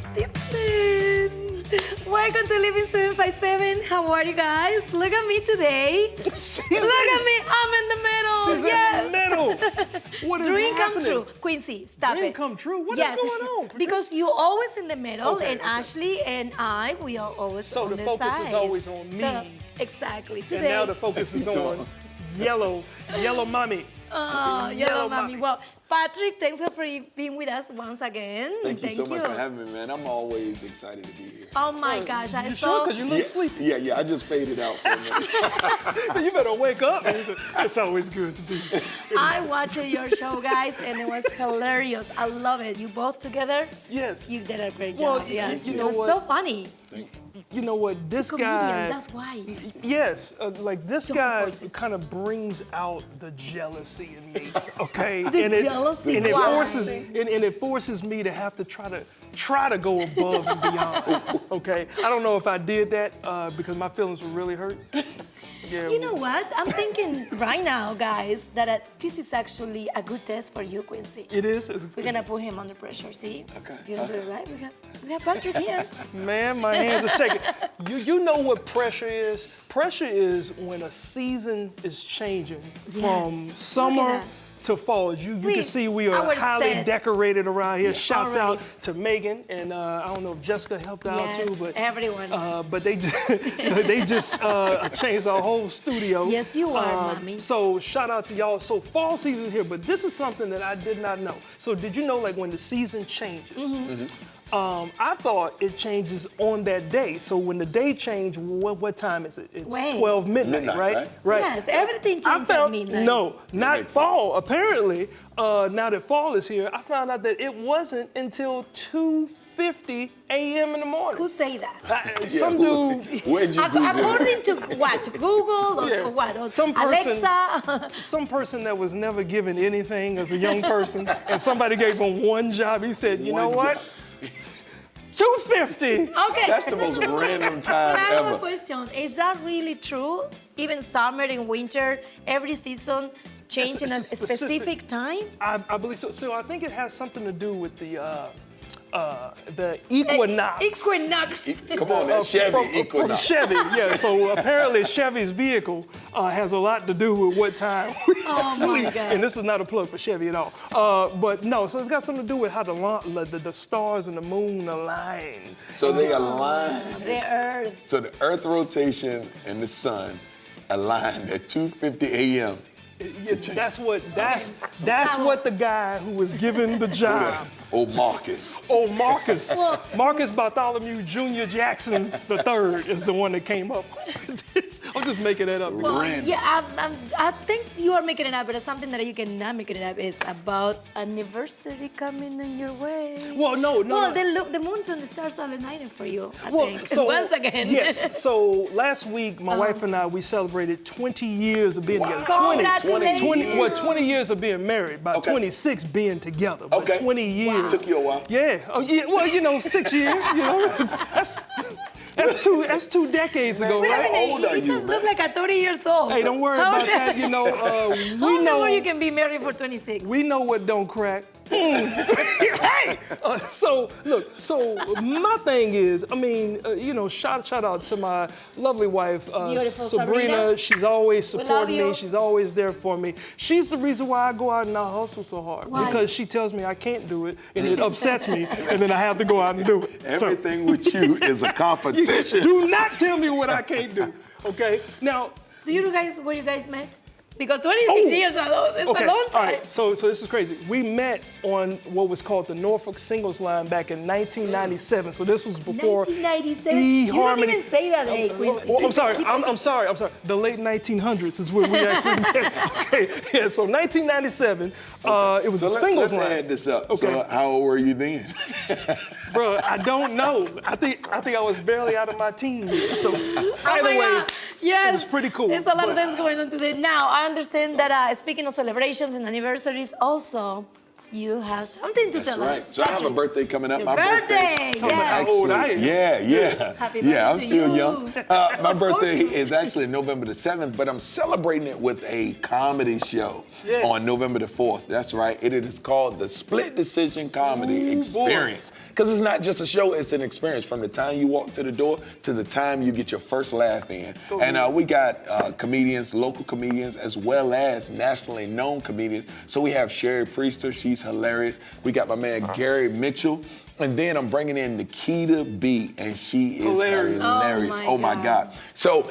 Stephen. Welcome to Living 757. How are you guys? Look at me today. Look at me. I'm in the middle. She's yes. in the middle. What is Dream happening? come true. Quincy, stop Dream it. come true? What is yes. going on? Because you're always in the middle, Okay, and okay. Ashley and I, we are always So on the the focus sides. is always on me. So, exactly. And Today. now the focus is on yellow mommy. Oh, Yellow yellow mommy. mommy. Well, Patrick, thanks for being with us once again. Thank you so much for having me, man. I'm always excited to be here. Oh my gosh, I You saw. sure? Because you look sleepy. Yeah, I just faded out for a minute. You better wake up. It's always good to be here. I watched your show, guys, and it was hilarious. I love it. You both together, Yes. you did a great Well, job. Yes, you it know was what? so funny. You know what? This Comedian, guy. that's why. Yes, like this Join guy forces. kind of brings out the jealousy in me. Okay, The jealousy, and it why? forces me to have to try to go above and beyond. Okay, I don't know if I did that because my feelings were really hurt. Yeah. You know what? I'm thinking right now, guys, that this is actually a good test for you, Quincy. It is. We're gonna put him under pressure. See? Okay, If you don't do it right, we have Patrick here. Man, my hands are shaking. You know what pressure is? Pressure is when a season is changing from Yes. Look at summer that. to fall. You can see we are our highly set. decorated around here. Shouts Already. out to Megan, and I don't know if Jessica helped out Yes, too, but everyone. But they just changed our whole studio. Yes, you are, mommy. So shout out to y'all. So fall season's here, but this is something that I did not know. So did you know, like when the season changes? Mm-hmm. I thought it changes on that day. So when the day change, what time is it? It's Wait. 12 midnight, Midnight, right? Yes, everything I changed at found, midnight. no, not makes fall. Apparently, now that fall is here, I found out that it wasn't until 2:50 a.m. in the morning. Who say that? Some dude, Where'd you do that? According to what? To Google or Yeah. to what? Or Some person- Alexa? some person that was never given anything as a young person, and somebody gave him one job. He said, you know One what? job. 2:50. Okay. That's the most random time But I have a ever. question. Is that really true? Even summer and winter, every season change in a It's a specific time? I believe so. So I think it has something to do with the equinox. Equinox. Come on, that Chevy From Equinox. Chevy, yeah. So apparently Chevy's vehicle has a lot to do with what time we actually. my God. And this is not a plug for Chevy at all. But no, so it's got something to do with how the stars and the moon align. So they align. The earth. So the Earth rotation and the sun aligned at 2:50 a.m. That's what the guy who was given the job. Oh, Marcus. Oh, Marcus Bartholomew Jr. Jackson III is the one that came up with this. I'm just making that up. Well, Random. yeah, I think you are making it up, but it's something that you cannot make it up is about anniversary coming in your way. Well, no. Well, the moons and the stars are aligning for you, I Well, think. so Once again. yes. So last week, my wife and I we celebrated 20 years of being together. Congratulations. 20 years of being married. About Okay. 26 being together. But Okay. 20 years. Took you a while. Yeah. Oh, yeah. Well, 6 years. That's two decades ago, Wait a right? minute, old are you you, just man? look like a 30 years old. Hey, don't worry How about old- that. We How know. you can be married for 26? We know what don't crack. Hey! So my thing is, I mean, shout out to my lovely wife, Beautiful Sabrina. Sabrina. She's always We love supporting me. you. She's always there for me. She's the reason why I go out and I hustle so hard. Why? Because she tells me I can't do it, and it upsets me, and then I have to go out and do it. So, Everything with you is a competition. do not tell me what I can't do, okay? Now, Do you guys, where you guys met? Because 26 years is a long time. All right. So this is crazy. We met on what was called the Norfolk Singles Line back in 1997. So this was before 1997? You don't eHarmony. even say that, hey, Quincy. Oh, I'm sorry. I'm sorry. The late 1900s is where we actually met. Okay. Yeah. So 1997. It was So a singles let's line. add this up. Okay. So how old were you then? Bro, I don't know. I think I was barely out of my teen years. So Oh either my way, God. Yes. it was pretty cool. There's a lot of But- things going on today. Now, I understand that speaking of celebrations and anniversaries, also, you have something to That's tell right. us. So I have a Patrick. birthday coming up. Your My birthday, Coming yes. How old I am. Yeah. Happy Yeah, I'm birthday to still you. young. My Of birthday course. is actually November the 7th, but I'm celebrating it with a comedy show on November the 4th. That's right. It is called the Split Decision Comedy Experience. Because it's not just a show, it's an experience from the time you walk to the door to the time you get your first laugh in. And we got comedians, local comedians, as well as nationally known comedians. So we have Sherry Priester, she's hilarious. We got my man Gary Mitchell. And then I'm bringing in Nikita B, and she is hilarious. Oh my God. So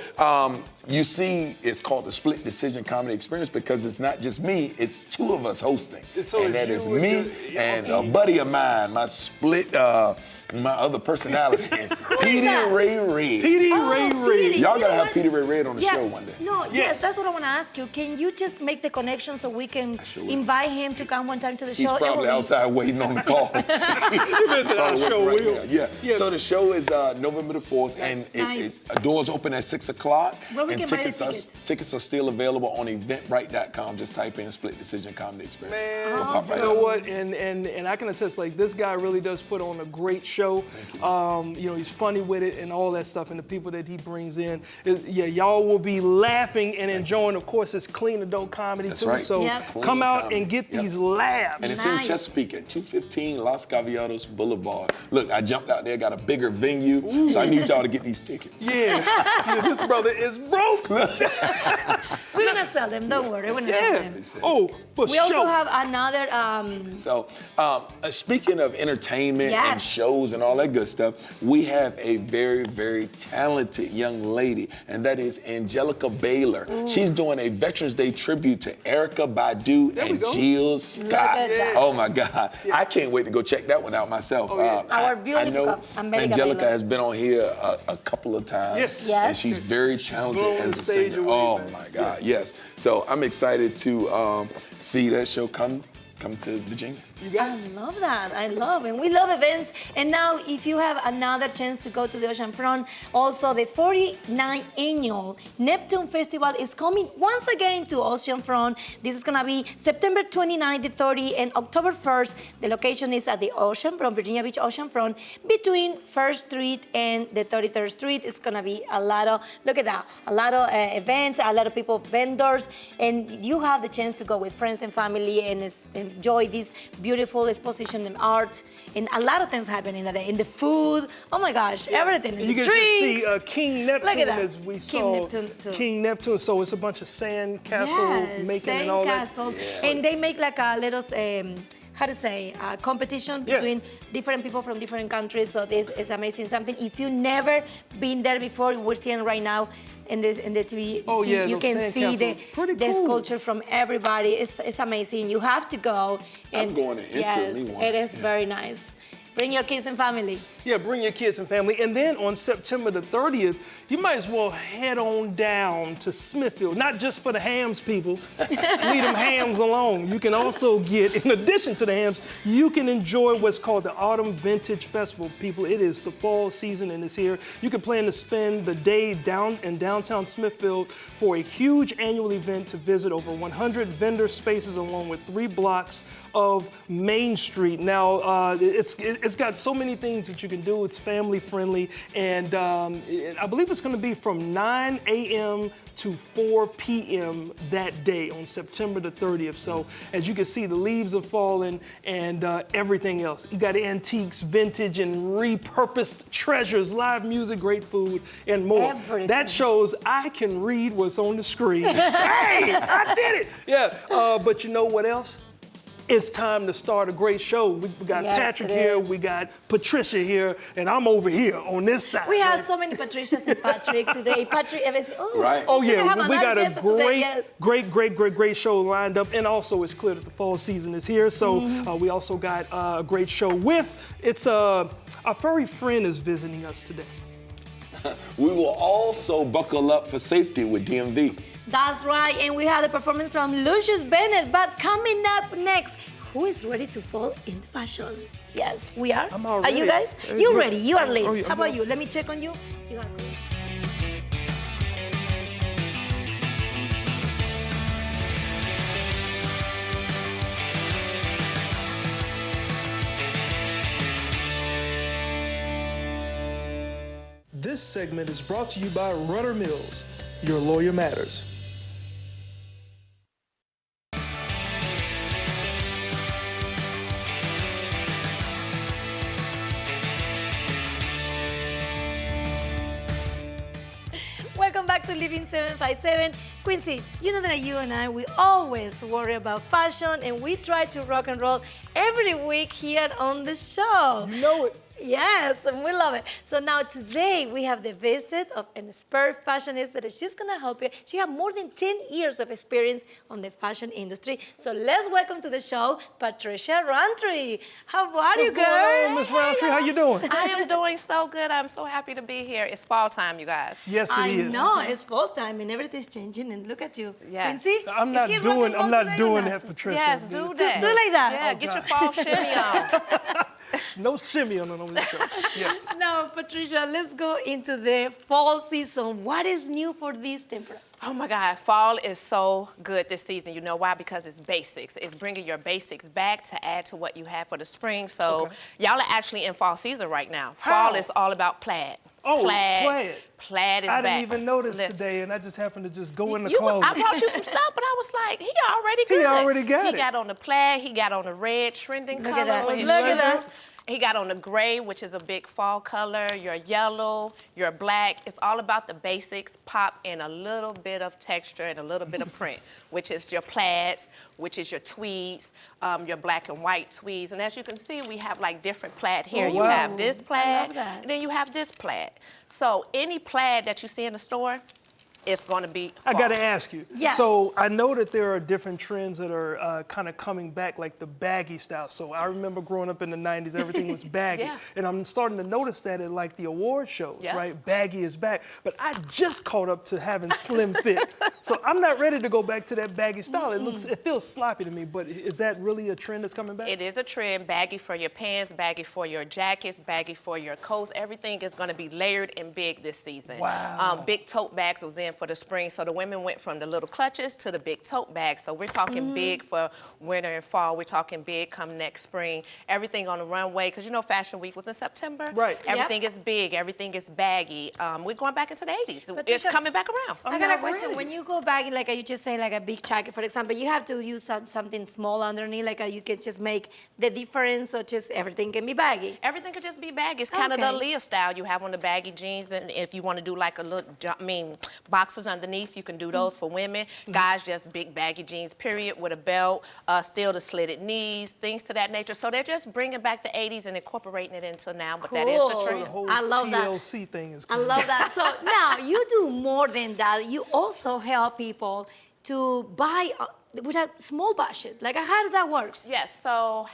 you see, it's called the Split Decision Comedy Experience because it's not just me, it's two of us hosting. So and that is you me and a buddy of mine, my split, my other personality, Petey that? Ray Red. Petey Oh, Ray Petey. Red. Y'all You gotta know have what? Petey Ray Red on the Yeah. show one day. No, yes, Yes. that's what I want to ask you. Can you just make the connection so we can sure will. invite him to come one time to the He's show? It probably will be- outside waiting on the call. Listen, our Probably show right will. now. Yeah. So the show is November the 4th, and Nice. doors open at 6 o'clock. Where we and can buy the tickets tickets are still available on Eventbrite.com. Just type in Split Decision Comedy Experience. Man, It'll pop right you know up. what? And I can attest, like, this guy really does put on a great show. You know, he's funny with it and all that stuff, and the people that he brings in, y'all will be laughing and enjoying. Of course, it's clean adult comedy That's too. right. So Yep. come Clean out comedy. and get Yep. these laughs. And it's in Nice. Chesapeake at 215 Los Caviados Boulevard. Look, I jumped out there, got a bigger venue, so I need y'all to get these tickets. yeah, this brother is broke. We're going to sell them. Don't worry. We're going to sell Yeah. them. Oh, for We sure. also have another. So, speaking of entertainment and Yes. shows and all that good stuff, we have a very, very talented young lady, and that is Angelica Baylor. She's doing a Veterans Day tribute to Erykah Badu we and go. Jill Scott. at that. Oh my God. I can't wait to go check that one out myself. yeah. Our beautiful I know Angelica Angelica Baylor. has been on here a couple of times. Yes. Yes. And she's very talented blown as the a stage singer. away, Oh man. my God, yes. So I'm excited to see that show come to Virginia. You got I it? love that. I love it. We love events. And now, if you have another chance to go to the Ocean Front, also the 49th annual Neptune Festival is coming once again to Ocean Front. This is going to be September 29th to 30 and October 1st. The location is at the Ocean Front, Virginia Beach Ocean Front, between 1st Street and the 33rd Street. It's going to be a lot of, look at that, a lot of events, a lot of people, vendors, and you have the chance to go with friends and family and enjoy this beautiful exposition in art, and a lot of things happening that day. In the food, oh my gosh, everything. In You the can drinks. just see King Look Neptune at that. as we King saw. Neptune, too. King Neptune. So it's a bunch of sand castle Yes, making and sand all castle. And they make like a little, how to say, competition Yeah. between different people from different countries. So this is amazing. Something, if you've never been there before, we're seeing right now in the TV, Oh, yeah, you those can sand see castles. Pretty the cool. sculpture from everybody. It's amazing. You have to go. I'm going to enter yes, me one. it is very nice. Bring your kids and family. Yeah, bring your kids and family. And then on September the 30th, you might as well head on down to Smithfield, not just for the hams, people. Leave them hams alone. You can also get, in addition to the hams, you can enjoy what's called the Autumn Vintage Festival, people. It is the fall season and it's here. You can plan to spend the day down in downtown Smithfield for a huge annual event to visit over 100 vendor spaces along with 3 blocks of Main Street. Now, it's got so many things that you can do. It's family friendly, and I believe it's going to be from 9 a.m. to 4 p.m. that day on September the 30th. So as you can see, the leaves are falling and everything else. You got antiques, vintage, and repurposed treasures, live music, great food, and more. Everything. That shows I can read what's on the screen. Hey, I did it. Yeah, but you know what else? It's time to start a great show. We got Yes, Patrick it here, is. we got Patricia here, and I'm over here on this side. We have so many Patricias and Patrick today. Patrick, Right. Oh we yeah, have we got another a guest today, yes. great show lined up, and also it's clear that the fall season is here. So we also got a great show with our furry friend is visiting us today. We will also buckle up for safety with DMV. That's right, and we have the performance from Lucius Bennett. But coming up next, who is ready to fall into fashion? Yes, we are. I'm Are already. you guys? Hey, You look. ready? You are late. Oh, yeah, How I'm about ready. you? Let me check on you. You are great. This segment is brought to you by Rudder Mills. Your lawyer matters. Welcome back to Living 757. Quincy, you know that you and I, we always worry about fashion and we try to rock and roll every week here on the show. You know it. Yes, and we love it. So now today we have the visit of an expert fashionista that is just gonna help you. She has more than 10 years of experience on the fashion industry. So let's welcome to the show, Patricia Rountree. How are you, girl? What's going on, Miss Rountree? How you doing? I am doing so good. I'm so happy to be here. It's fall time, you guys. Yes, it I is. know, it's fall time and everything's changing and look at you. Yes. Quincy, I'm not is it rock and roll today or doing not? that, Patricia. Yes, do that. Do like that. Yeah, get your fall shimmy on. No shimmy on the show. Yes. Now, Patricia, let's go into the fall season. What is new for this temperament? Oh my God, fall is so good this season. You know why? Because it's basics. It's bringing your basics back to add to what you have for the spring. So y'all are actually in fall season right now. How? Fall is all about plaid. Oh, plaid. Plaid is I back. didn't even notice Li- today, and I just happened to just go in the You- closet. I brought you some stuff, but I was like, he already good. He already got it. He got on the plaid. He got on the red trending Look color. at that. with his Look at shirt. that. He got on the gray, which is a big fall color, your yellow, your black. It's all about the basics, pop in a little bit of texture and a little bit of print, which is your plaids, which is your tweeds, your black and white tweeds. And as you can see, we have like different plaid here. Oh, You wow. have this plaid, that. and then you have this plaid. So any plaid that you see in the store, it's gonna be I fall. got to ask you. Yes. So I know that there are different trends that are kind of coming back, like the baggy style. So I remember growing up in the 90s, everything was baggy. Yeah. And I'm starting to notice that at like the award shows, Yeah. right? Baggy is back. But I just caught up to having slim fit. So I'm not ready to go back to that baggy style. It feels sloppy to me, but is that really a trend that's coming back? It is a trend, baggy for your pants, baggy for your jackets, baggy for your coats. Everything is gonna be layered and big this season. Wow. Big tote bags was in for the spring, so the women went from the little clutches to the big tote bags. So we're talking big for winter and fall. We're talking big come next spring. Everything on the runway, because you know Fashion Week was in September. Right. Everything is big, everything is baggy. We're going back into the 80s. But It's Trisha, coming back around. I got a not question. ready. When you go back, like you just say, like a big jacket, for example, you have to use something small underneath, like you can just make the difference, or just everything can be baggy. Everything could just be baggy. It's kind of the Okay. Aaliyah style you have on the baggy jeans, and if you want to do like a little, boxers underneath, you can do those for women. Guys, just big baggy jeans, period, with a belt, still the slitted knees, things to that nature. So they're just bringing back the 80s and incorporating it into now, but that is Cool. the The trend. whole I love that. TLC thing is I coming love that. So now you do more than that. You also help people to buy with a small budget. Like how does that work? Yes, so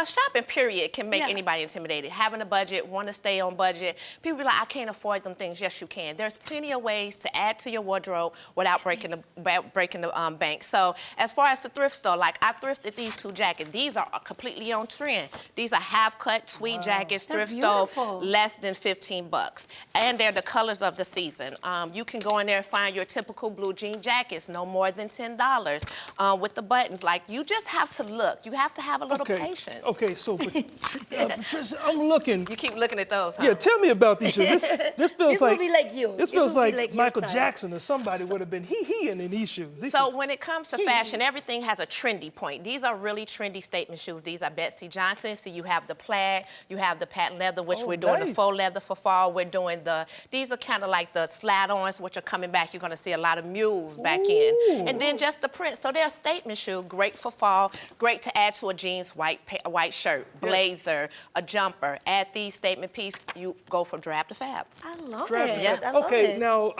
shopping period can make Yeah. anybody intimidated. Having a budget, want to stay on budget. People be like, I can't afford them things. Yes, you can. There's plenty of ways to add to your wardrobe without breaking the bank. So as far as the thrift store, like I thrifted these two jackets. These are completely on trend. These are half-cut tweed jackets, They're thrift beautiful. store, less than $15. And they're the colors of the season. You can go in there and find your typical blue jean jackets, no more than $10 with the buttons. Like you just have to look. You have to have a little patience. Okay, so Patricia, I'm looking. You keep looking at those, huh? Yeah, tell me about these shoes. This feels This will like be like you. This This feels will be like like your Michael style. Jackson or somebody would have been he-he in these shoes. These So shoes- when it comes to fashion, everything has a trendy point. These are really trendy statement shoes. These are Betsy Johnson. So you have the plaid, you have the patent leather, which Oh, we're doing the nice. faux leather for fall. We're doing these are kind of like the slat-ons, which are coming back. You're gonna see a lot of mules back in. And then just the print. So they're a statement shoe, great for fall, great to add to a jeans white shirt, blazer, a jumper. Add these statement piece, you go from drab to fab. I love Drop it. it. I love Okay, it. now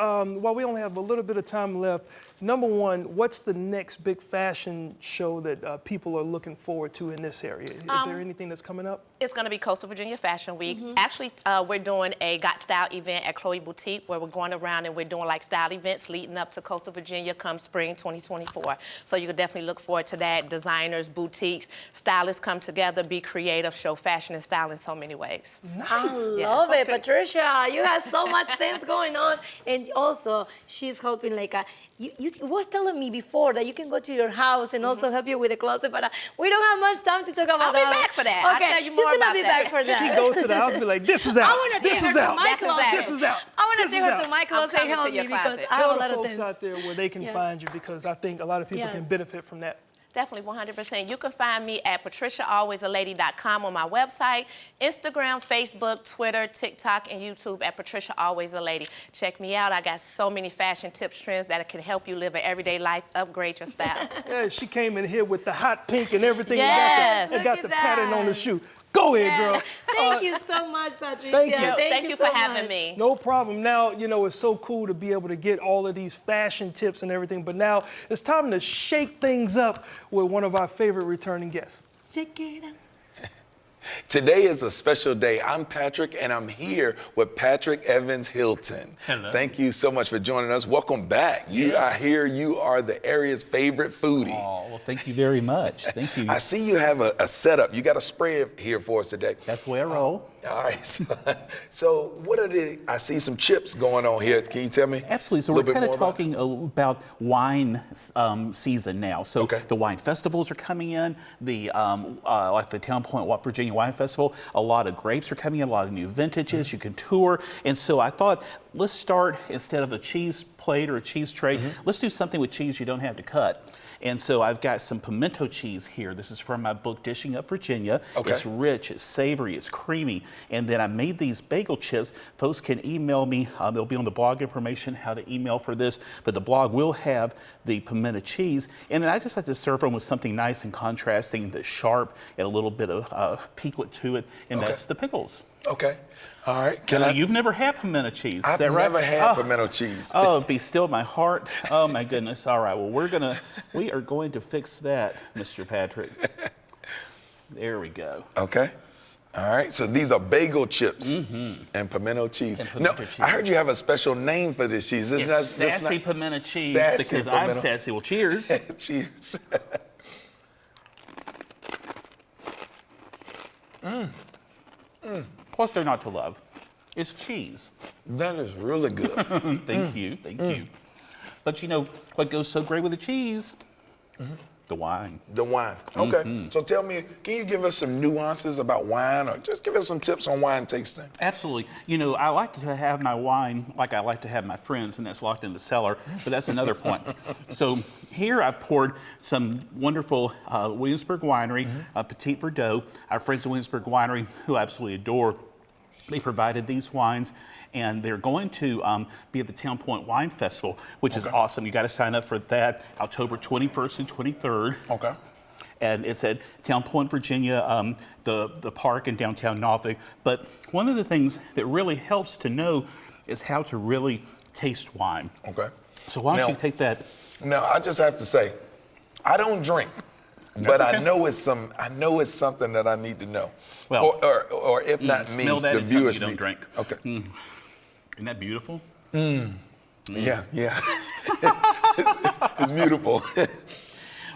while we only have a little bit of time left, number one, what's the next big fashion show that people are looking forward to in this area? Is there anything that's coming up? It's going to be Coastal Virginia Fashion Week. Actually, we're doing a Got Style event at Chloe Boutique where we're going around and we're doing like style events leading up to Coastal Virginia come spring 2024. So you can definitely look forward to that. Designers, boutiques, stylists come together, be creative, show fashion and style in so many ways. I love it, Patricia. You have so much things going on, and also she's helping. Like you you was telling me before that you can go to your house and also help you with the closet, but we don't have much time to talk about I'll that. be back for that. I'll Okay, tell you she's more gonna about be that. back for that. She go to the house and be like, this is out. I want to This take her is to out. my That's closet. exactly. This is out. I want This to is take her out. to my closet and coming to help your me because closet. I have Tell a the lot of folks things. out there where they can find you, because I think a lot of people can Yes. benefit from that. Definitely, 100%. You can find me at patriciaalwaysalady.com on my website, Instagram, Facebook, Twitter, TikTok, and YouTube at Patricia Always a Lady. Check me out. I got so many fashion tips, trends that can help you live an everyday life, upgrade your style. Yeah, she came in here with the hot pink and everything. Yes. And got Look the at pattern on the that. shoe. Go ahead, girl. Thank you so much, Patricia. thank you. Thank you for so having much. me. No problem. Now, you know, it's so cool to be able to get all of these fashion tips and everything, but now it's time to shake things up with one of our favorite returning guests. Shake it up. Today is a special day. I'm Patrick, and I'm here with Patrick Evans Hilton. Hello. Thank you so much for joining us. Welcome back. I hear you are the area's favorite foodie. Oh, well, thank you very much. Thank you. I see you have a setup. You got a spread here for us today. That's the way I roll. All right. So what are I see some chips going on here. Can you tell me? Absolutely. So a we're little bit kind of more about talking about wine season now. So Okay. the wine festivals are coming in. The like the Town Point, Virginia Wine Festival. A lot of grapes are coming in. A lot of new vintages. You can tour. And so I thought, let's start, instead of a cheese plate or a cheese tray, let's do something with cheese you don't have to cut. And so I've got some pimento cheese here. This is from my book, Dishing Up Virginia. Okay. It's rich, it's savory, it's creamy. And then I made these bagel chips. Folks can email me. It'll be on the blog information how to email for this. But the blog will have the pimento cheese. And then I just like to serve them with something nice and contrasting that's sharp and a little bit of piquant to it. And that's the pickles. Okay. All right. Now, you've never had pimento cheese, is I've that right? never had pimento cheese. Oh, be still my heart. Oh my goodness. All right. Well, we are going to fix that, Mr. Patrick. There we go. Okay. All right. So these are bagel chips and pimento cheese. And pimento now, cheese. I heard you have a special name for this cheese. It's It's sassy pimento cheese Sassy because I'm pimento. sassy. Well, cheers. Cheers. What's there not to love? It's cheese. That is really good. Thank you. Thank you. But you know what goes so great with the cheese? The wine. The wine. Okay. So tell me, can you give us some nuances about wine, or just give us some tips on wine tasting? Absolutely. You know, I like to have my wine like I like to have my friends, and that's locked in the cellar, but that's another point. So here I've poured some wonderful Williamsburg Winery, Petit Verdot, our friends at Williamsburg Winery, who I absolutely adore. They provided these wines, and they're going to be at the Town Point Wine Festival, which is awesome. You got to sign up for that, October 21st and 23rd. Okay. And it's at Town Point, Virginia, the park in downtown Norfolk. But one of the things that really helps to know is how to really taste wine. Okay. So why don't Now- you take that? Now, I just have to say, I don't drink, but okay. I know it's something that I need to know. Well, or if not me, smell that the and tell me viewers you don't need- drink. Okay. Isn't that beautiful? Yeah. It's beautiful.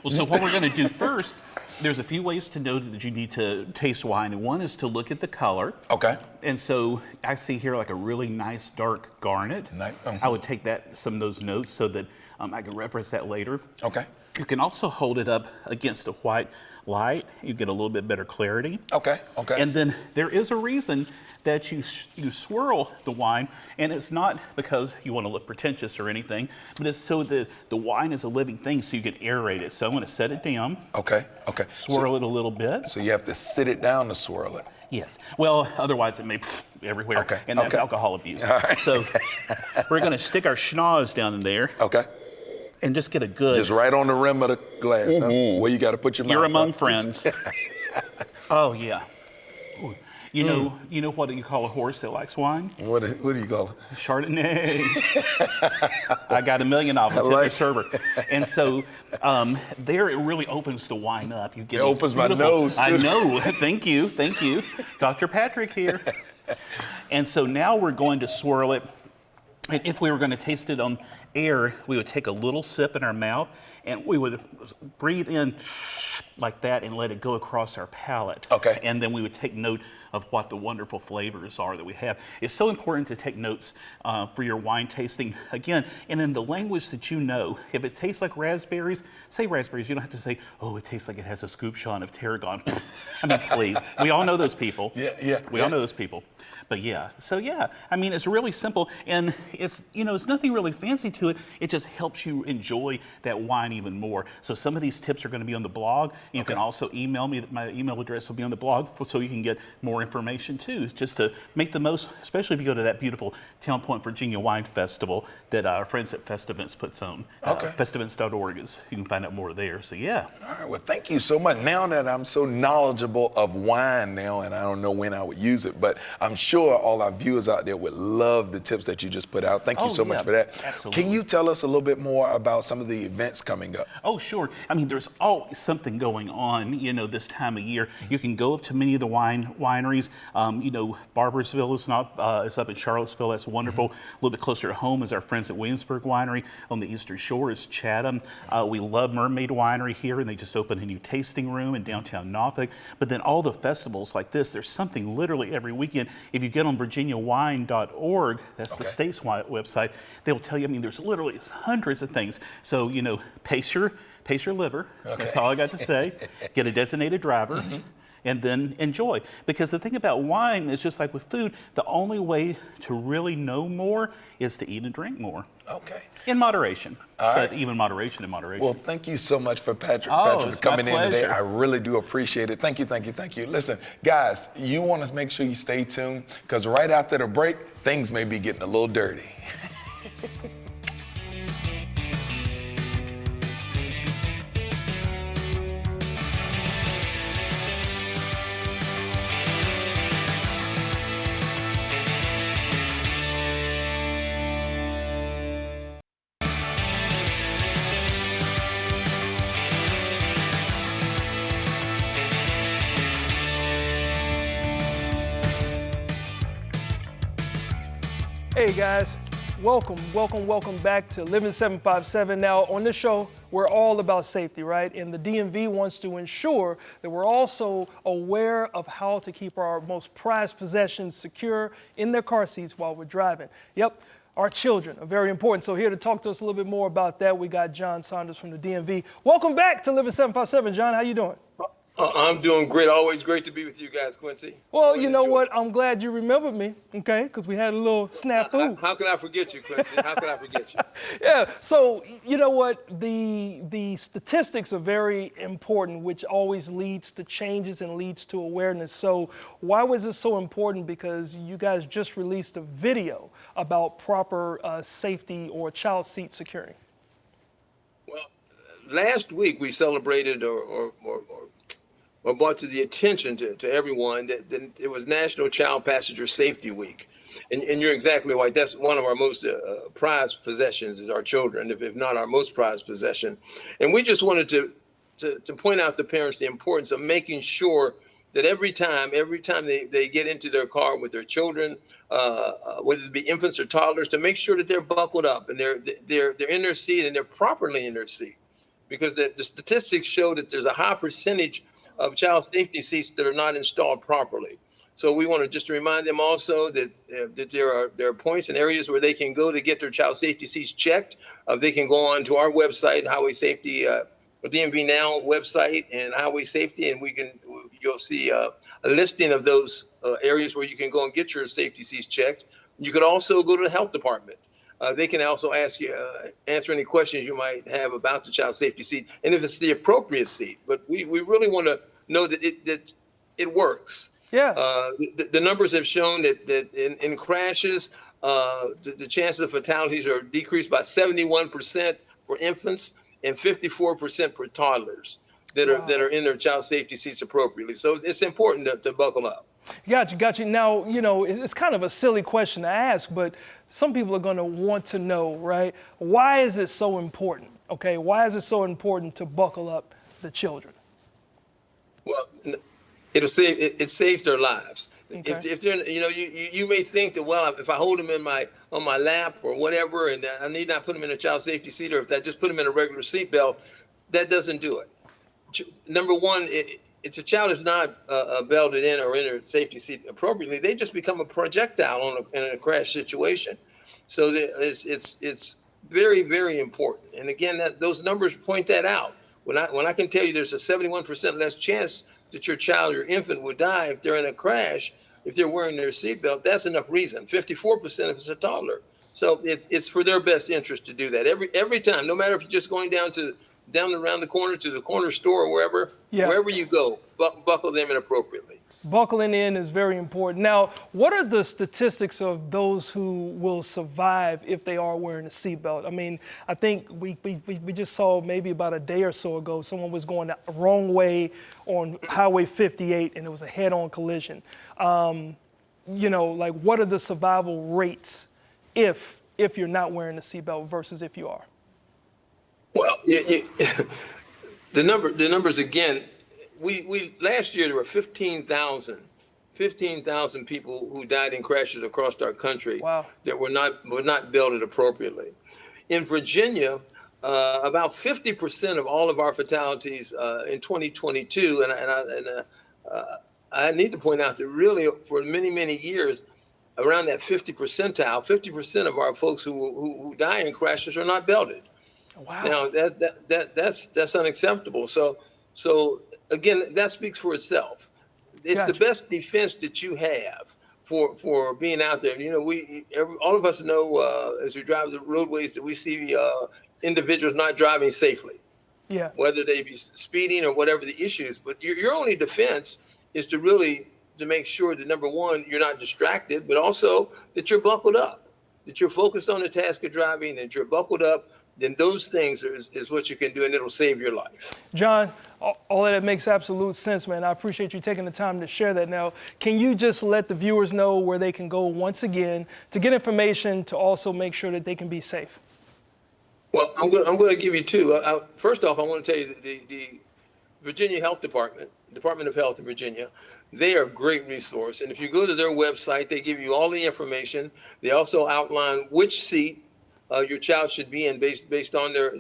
Well, so what we're going to do first, there's a few ways to know that you need to taste wine, and one is to look at the color. Okay. And so I see here like a really nice dark garnet. Nice. I would take some of those notes so that I can reference that later. Okay. You can also hold it up against a white light. You get a little bit better clarity. Okay. And then there is a reason that you swirl the wine, and it's not because you want to look pretentious or anything, but it's so that the wine is a living thing, so you can aerate it. So I'm going to set it down, Okay. swirl it a a little bit. So you have to sit it down to swirl it. Yes. Well, otherwise it may everywhere, Okay, and that's okay. alcohol abuse. All right. So we're going to stick our schnoz down in there Okay. and just get a good. Just right on the rim of the glass, huh? Where you got to put your mouth You're among up. friends. Oh yeah. Ooh. You know what you call a horse that likes wine? What do you call it? Chardonnay. I got a million of them. I like Tip server. And so there it really opens the wine up. You get It these opens my beautiful- nose, too. I know. Thank you. Dr. Patrick here. And so now we're going to swirl it. And if we were going to taste it on air, we would take a little sip in our mouth and we would breathe in like that and let it go across our palate. Okay. And then we would take note of what the wonderful flavors are that we have. It's so important to take notes for your wine tasting, again, and in the language that you know. If it tastes like raspberries, say raspberries. You don't have to say, oh, it tastes like it has a scoop shot of tarragon. I mean, please. We all know those people. We all know those people. But yeah, so yeah, I mean, it's really simple, and it's, you know, it's nothing really fancy to it. It just helps you enjoy that wine even more. So some of these tips are going to be on the blog. You can also email me. My email address will be on the blog, so you can get more information too, just to make the most, especially if you go to that beautiful Town Point, Virginia Wine Festival that our friends at Festivants puts on. Festivants.org is, you can find out more there. So yeah. All right, well, thank you so much. Now that I'm so knowledgeable of wine now, and I don't know when I would use it, but I'm sure all our viewers out there would love the tips that you just put out. Thank you so much for that. Absolutely. Can you tell us a little bit more about some of the events coming up? Oh, sure. I mean, there's always something going on, you know, this time of year. You can go up to many of the wineries. You know, Barboursville is it's up in Charlottesville. That's wonderful. A little bit closer to home is our friends at Williamsburg Winery. On the Eastern Shore is Chatham. We love Mermaid Winery here, and they just opened a new tasting room in downtown Norfolk. But then all the festivals like this, there's something literally every weekend. If you get on virginiawine.org, that's the state's website, they'll tell you, I mean, there's literally hundreds of things. So, you know, pace your liver. That's all I got to say. Get a designated driver. And then enjoy. Because the thing about wine is just like with food, the only way to really know more is to eat and drink more. Okay. In moderation. All right. But even moderation in moderation. Well, thank you so much for Patrick it's coming my in today. pleasure. I really do appreciate it. Thank you, thank you, thank you. Listen, guys, you want to make sure you stay tuned, because right after the break, things may be getting a little dirty. Hey guys, welcome back to Living 757. Now on this show, we're all about safety, right? And the DMV wants to ensure that we're also aware of how to keep our most prized possessions secure in their car seats while we're driving. Yep, our children are very important. So here to talk to us a little bit more about that, we got John Saunders from the DMV. Welcome back to Living 757, John. How you doing? I'm doing great. Always great to be with you guys, Quincy. Well, you know what? I'm glad you remembered me, okay? Because we had a little snafu. How can I forget you, Quincy? How can I forget you? Yeah, so you know what? The statistics are very important, which always leads to changes and leads to awareness. So why was it so important? Because you guys just released a video about proper safety or child seat securing. Well, last week we celebrated or brought to the attention to everyone that it was National Child Passenger Safety Week. And you're exactly right. That's one of our most prized possessions is our children, if not our most prized possession. And we just wanted to point out to parents the importance of making sure that every time they get into their car with their children, whether it be infants or toddlers, to make sure that they're buckled up and they're in their seat and they're properly in their seat. Because the statistics show that there's a high percentage of child safety seats that are not installed properly. So we want to just remind them also that there are points and areas where they can go to get their child safety seats checked. They can go on to our website, Highway Safety, DMV Now website and Highway Safety, and you'll see a listing of those areas where you can go and get your safety seats checked. You could also go to the health department. They can also ask you, answer any questions you might have about the child safety seat, and if it's the appropriate seat. But we really want to know that it works. Yeah. The numbers have shown that in crashes, the chances of fatalities are decreased by 71% for infants and 54% for toddlers that are in their child safety seats appropriately. So it's important to buckle up. Got you. Now, you know, it's kind of a silly question to ask, but some people are going to want to know, right? Why is it so important? Okay, why is it so important to buckle up the children? Well, it saves their lives. Okay. If they're, you may think that, well, if I hold them on my lap or whatever, and I need not put them in a child safety seat, or if I just put them in a regular seatbelt, that doesn't do it. number one, if the child is not belted in or in a safety seat appropriately, they just become a projectile in a crash situation. So it's very, very important. And again, those numbers point that out. When I can tell you there's a 71% less chance that your child, your infant, would die if they're in a crash, if they're wearing their seatbelt, that's enough reason. 54% if it's a toddler. So it's for their best interest to do that every time, no matter if you're just going down around the corner to the corner store or wherever you go, buckle them in appropriately. Buckling in is very important. Now, what are the statistics of those who will survive if they are wearing a seatbelt? I mean, I think we just saw maybe about a day or so ago, someone was going the wrong way on Highway 58 and it was a head-on collision. Like what are the survival rates if you're not wearing a seatbelt versus if you are? Well, the numbers again. We last year there were 15,000 people who died in crashes across our country. Wow. That were not belted appropriately. In Virginia, about 50% of all of our fatalities in 2022, and I need to point out that really for many years, around that 50% of our folks who die in crashes are not belted. Wow. Now that's unacceptable. So again, that speaks for itself. It's Gotcha. the best defense that you have for being out there. All of us know as we drive the roadways that we see individuals not driving safely. Yeah. Whether they be speeding or whatever the issues. But your only defense is to make sure that number one, you're not distracted, but also that you're buckled up, that you're focused on the task of driving, that you're buckled up. Then those things is what you can do, and it'll save your life. John, all of that makes absolute sense, man. I appreciate you taking the time to share that. Now, can you just let the viewers know where they can go once again to get information to also make sure that they can be safe? Well, I'm going to give you two. First off, I want to tell you the Virginia Health Department of Health in Virginia, they are a great resource. And if you go to their website, they give you all the information. They also outline which seat your child should be in based on their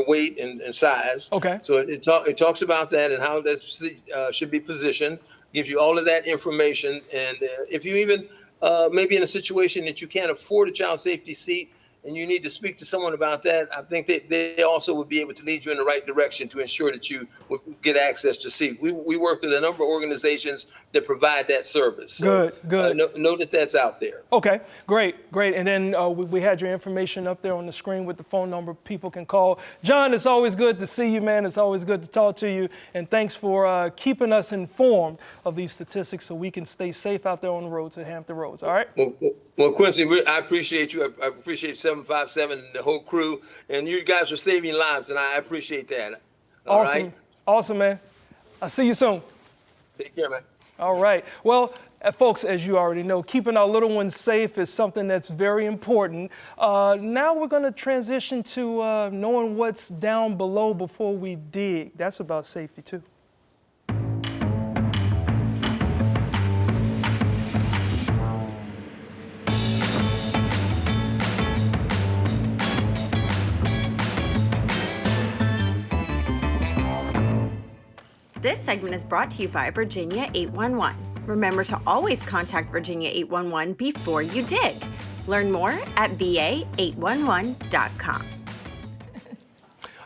weight and size. Okay. So it talks about that and how that should be positioned. Gives you all of that information. And if you even maybe in a situation that you can't afford a child safety seat and you need to speak to someone about that, I think they also would be able to lead you in the right direction to ensure that you would get access to seat. We work with a number of organizations that provide that service. So, Good. Know that that's out there. Okay, great. And then we had your information up there on the screen with the phone number people can call. John, it's always good to see you, man. It's always good to talk to you. And thanks for keeping us informed of these statistics so we can stay safe out there on the roads at Hampton Roads, all right? Well, Quincy, I appreciate you. I appreciate 757 and the whole crew. And you guys are saving lives, and I appreciate that. All right? Awesome, man. I'll see you soon. Take care, man. All right. Well, folks, as you already know, keeping our little ones safe is something that's very important. Now we're going to transition to knowing what's down below before we dig. That's about safety, too. This segment is brought to you by Virginia 811. Remember to always contact Virginia 811 before you dig. Learn more at va811.com.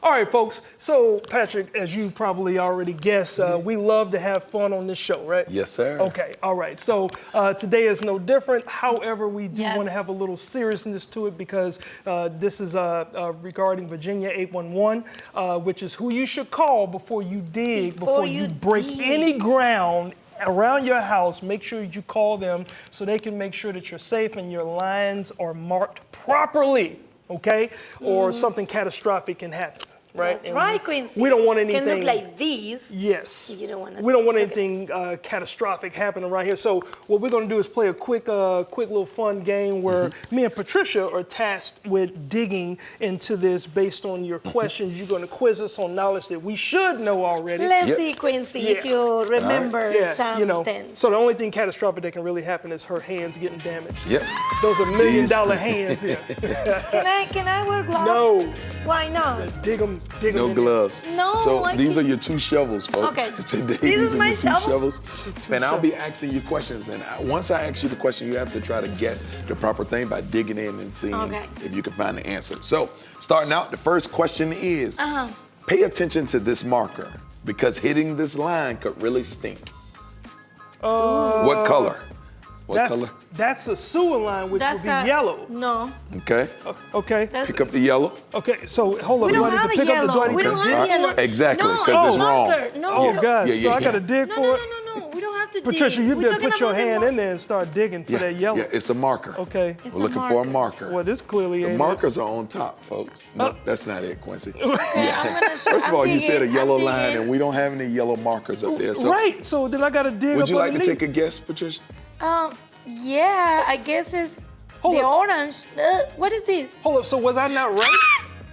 All right, folks. So, Patrick, as you probably already guessed, we love to have fun on this show, right? Yes, sir. Okay, all right. So today is no different. However, we do want to have a little seriousness to it because this is regarding Virginia 811, which is who you should call before you dig, before you break any ground around your house. Make sure you call them so they can make sure that you're safe and your lines are marked properly, okay? Or something catastrophic can happen. Right? That's right, Quincy. We don't want anything. Can look like these. Yes. You don't want to. We don't want anything catastrophic happening right here. So what we're going to do is play a quick little fun game where me and Patricia are tasked with digging into this based on your questions. You're going to quiz us on knowledge that we should know already. Let's see, Quincy, if you remember something. You know. So the only thing catastrophic that can really happen is her hands getting damaged. Yep. Those are $1 million hands here. Can I wear gloves? No. Why not? Let's dig them dig 'em No in there. gloves. No, So I these are can't. your 2 shovels, folks. Okay. Today, This these is are my your 2 shovel? shovels. And I'll be asking you questions. And once I ask you the question, you have to try to guess the proper thing by digging in and seeing Okay. if you can find the answer. So, starting out, the first question is, pay attention to this marker because hitting this line could really stink. What color? What color? That's a sewer line, which That's would be yellow. No. Okay. Okay. That's- Pick up the yellow. Okay. So hold on. We Do I don't need have to a pick up the? Do I yellow. need We to don't dig? have yellow. Exactly, No, 'cause it's it's wrong. marker. No. Oh gosh. Yeah, yeah, So I yeah. gotta dig No, for no, it. no. We don't have to Patricia, dig. you We're better talking put your about the hand in there and start digging for that yellow. Yeah, it's a marker. Okay. It's We're a looking for a marker. marker. Well, this clearly The ain't markers are on top, folks. No, that's not it, Quincy. I'm gonna show- First of all, you said a I'm yellow digging. line, and we don't have any yellow markers up there. So Right. So then I gotta dig would up you like to underneath. take a guess, Patricia? Yeah, I guess it's Hold the up. orange. What is this? Hold up. So was I not right?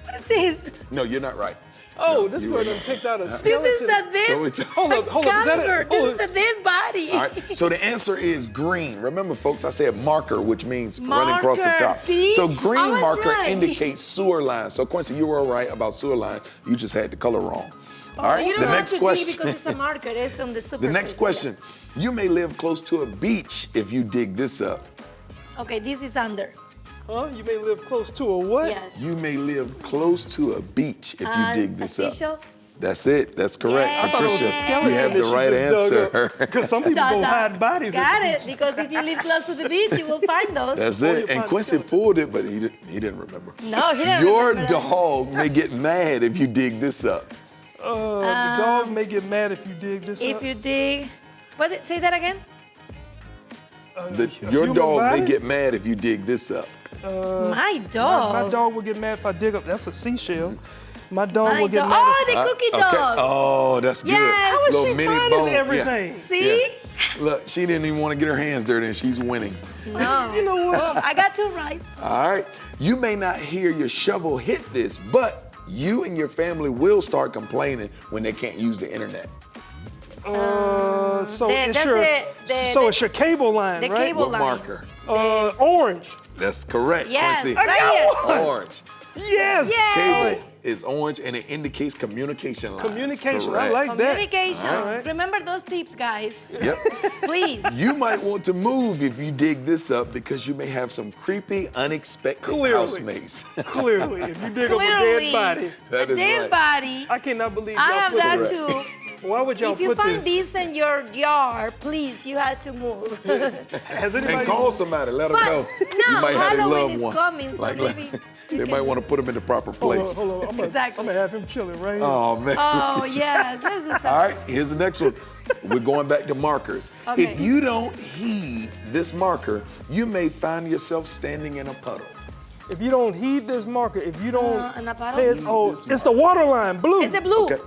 What is this? No, you're not right. Oh, this you girl were done not. picked out a This skeleton. is a dead. So it's Hold up. Hold up. Is that Caliber. it? Hold This is up. a dead body. all right. So the answer is green. Remember, folks, I said marker, which means running across the Marker, top. see? So I green was marker right. indicates sewer lines. So Quincy, you were right about sewer lines. You just had the color wrong. All right. You don't The have next to question. dig because it's a marker. It's on the surface. The next question. You may live close to a beach if you dig this up. Okay, this is under. Huh? You may live close to a what? Yes. You may live close to a beach if you And dig a this up. seashell? That's it. That's correct. Yes. I thought it was a Patricia, skeleton you have the that she right just dug answer. up. Because some people Da, go da. hide bodies. at Got the it, beach. because if you live close to the beach, you will find those. That's you it. And find Quincy skeleton. pulled it, but he didn't remember. No, he didn't Your remember that. dog may get mad if you dig this up. The dog may get mad if you dig this If up. you dig, say that again? Your human dog may body? get mad if you dig this up. My dog. My dog will get mad if I dig up. That's a seashell. My dog My will get dog. mad Oh, if the cookie Okay. dog. Oh, that's good. Yes. How is Little she mini finding bone. Yeah. everything? See? Look, she didn't even want to get her hands dirty, and she's winning. No. You know what? Oh, I got 2 rights. All right. You may not hear your shovel hit this, but you and your family will start complaining when they can't use the internet. So That's it's your it's your cable line, the right? cable What line. marker? Orange. That's correct, Yes, Quincy. right here. Orange. Yes. Cable is orange, and it indicates communication lines. Communication. I Correct. like that. Communication. All right. Remember those tips, guys. Yep. Please. You might want to move if you dig this up because you may have some creepy, unexpected Clearly. housemates. Clearly, if you dig up a Clearly, dead body, That a is dead right. body. I cannot believe I y'all have put that this. too. Why would y'all If you put find this? this in your yard, please, you have to move. Has And anybody? call somebody, let them But, know. no, you might have a Halloween loved is one. coming, so maybe they you might can- want to put them in the proper Hold place. on, hold on. I'm gonna, Exactly. I'm gonna have him chilling right here. Oh, man. Oh, yes. Let's do something. All right, here's the next one. We're going back to markers. Okay. If you don't heed this marker, you may find yourself standing in a puddle. If you don't heed this marker, if you don't in a puddle? pay it, Heed oh, this it's the water line, blue. It's the blue. Okay.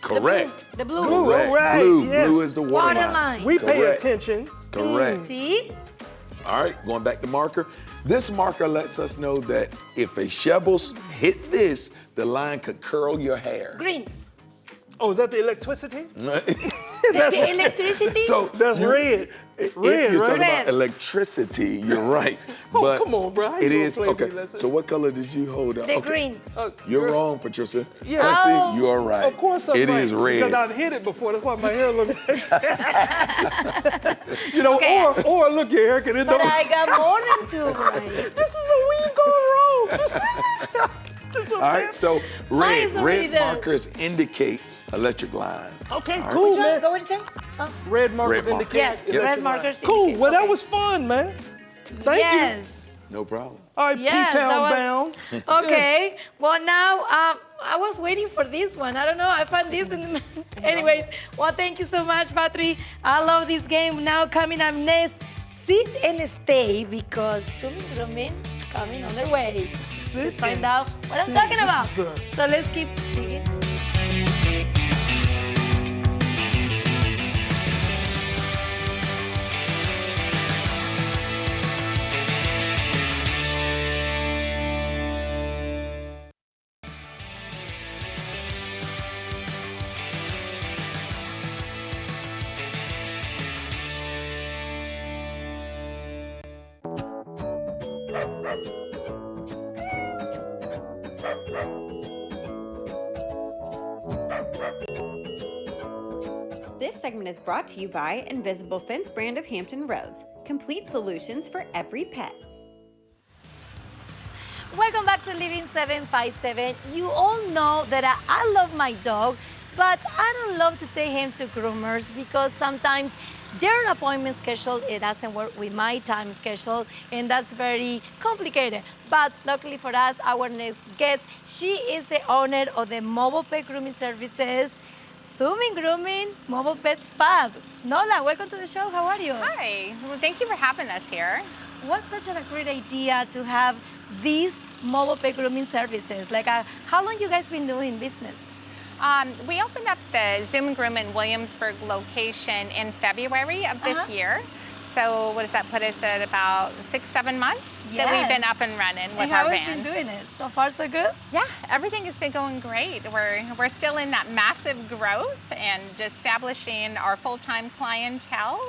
Correct. The blue. Blue. Correct. All right, Blue. yes. Blue is the water, Water line. We pay Correct. attention. Correct. See? All right, going back to marker. This marker lets us know that if a shovel hit this, the line could curl your hair. Green. Oh, is that the electricity? The electricity? So That's red. If Red, you're right? talking about Red. electricity, you're right. Oh, But come on, bro. How you It gonna is play okay. me like that? So what color did you hold up? The Okay. green. You're wrong, Patricia. Yeah. Quincy, Oh. you are right. Of course I'm It right. is red. Because I've hit it before. That's why my hair looks like that. You know, Okay. or look your hair, cause it But don't. I got more than 2 rights. This is a weave gone wrong. This is All right, so red, is already red there. markers indicate electric lines. Okay, All right. cool, Which one? man. Go with the same? Red markers Red markers. indicate. Yes, Yep. red electric markers. lines. Cool. indicate. Well, that Okay. was fun, man. Thank you. Yes. No problem. All right, Yes, P-Town that was- bound. Okay. Well, now I was waiting for this one. I don't know. I found this in the. Anyways, well, thank you so much, Patri. I love this game. Now coming up next, sit and stay because soon Romain's coming on their way. Let's find and out what I'm stay. talking about. This is So let's keep digging. segment is brought to you by Invisible Fence brand of Hampton Roads. Complete solutions for every pet. Welcome back to Living 757. You all know that I love my dog, but I don't love to take him to groomers because sometimes their appointment schedule, it doesn't work with my time schedule, and that's very complicated. But luckily for us, our next guest, she is the owner of the Mobile Pet Grooming Services, Zooming Grooming Mobile Pet Spa. Nola, welcome to the show. How are you? Hi. Well, thank you for having us here. What's such a great idea to have these mobile pet grooming services? Like, how long you guys been doing business? We opened up the Zoom and Groom in Williamsburg location in February of this year. So what does that put us at, about 6-7 months that we've been up and running with and our how van. has been doing it? So far, so good? Yeah, everything has been going great. We're still in that massive growth and establishing our full-time clientele.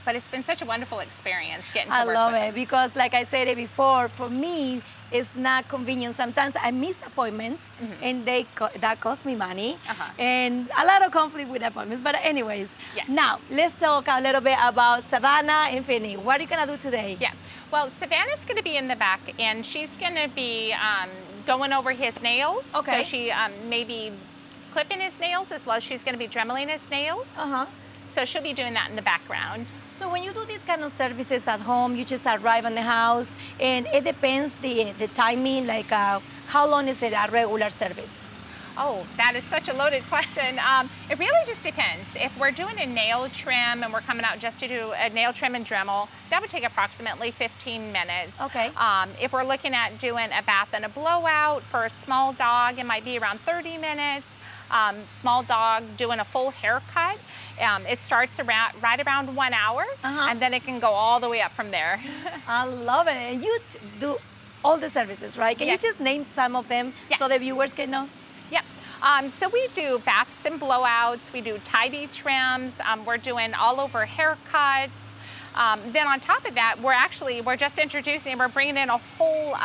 But it's been such a wonderful experience getting to I work love with it because, like I said it before, for me, it's not convenient. Sometimes I miss appointments, and that costs me money, and a lot of conflict with appointments. But anyways, Yes. now let's talk a little bit about Savannah and Finny. What are you gonna do today? Yeah. Well, Savannah's going to be in the back, and she's going to be going over his nails. Okay. So she may be clipping his nails as well as she's going to be dremeling his nails. So she'll be doing that in the background. So when you do these kind of services at home, you just arrive in the house, and it depends the timing. Like, how long is it a regular service? Oh, that is such a loaded question. It really just depends. If we're doing a nail trim and we're coming out just to do a nail trim and Dremel, that would take approximately 15 minutes. Okay. If we're looking at doing a bath and a blowout for a small dog, it might be around 30 minutes. Small dog doing a full haircut, it starts right around 1 hour, and then it can go all the way up from there. I love it. And you do all the services, right? Can Yes. you just name some of them so the viewers can know? Yep. So we do baths and blowouts. We do tidy trims. We're doing all over haircuts. Then on top of that, we're just introducing, we're bringing in a whole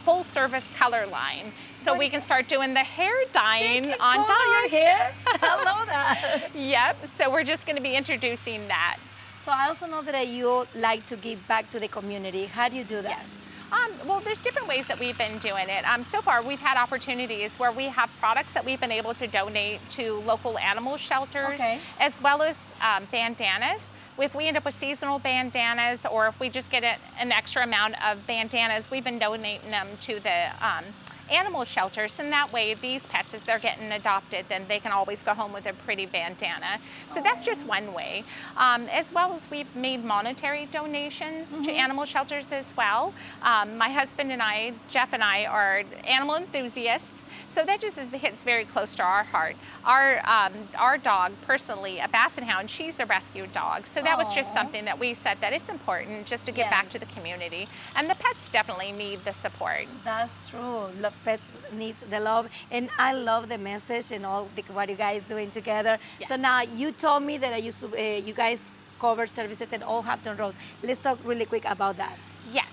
full service color line. So we can start doing the hair dyeing on Color dogs. your hair? I love that. Yep. So we're just going to be introducing that. So I also know that you like to give back to the community. How do you do that? Yes. Well, there's different ways that we've been doing it. So far, we've had opportunities where we have products that we've been able to donate to local animal shelters, as well as bandanas. If we end up with seasonal bandanas, or if we just get an extra amount of bandanas, we've been donating them to the animal shelters, and that way these pets, as they're getting adopted, then they can always go home with a pretty bandana. So that's just one way. As well as we've made monetary donations to animal shelters as well. My husband and I, Jeff and I, are animal enthusiasts, so that just hits very close to our heart. Our dog, personally, a Basset Hound, she's a rescue dog, so that was just something that we said that it's important just to give back to the community, and the pets definitely need the support. That's true. Pets needs the love, and I love the message and all what you guys doing together. Yes. So now you told me that you guys cover services in all Hampton Roads. Let's talk really quick about that. Yes.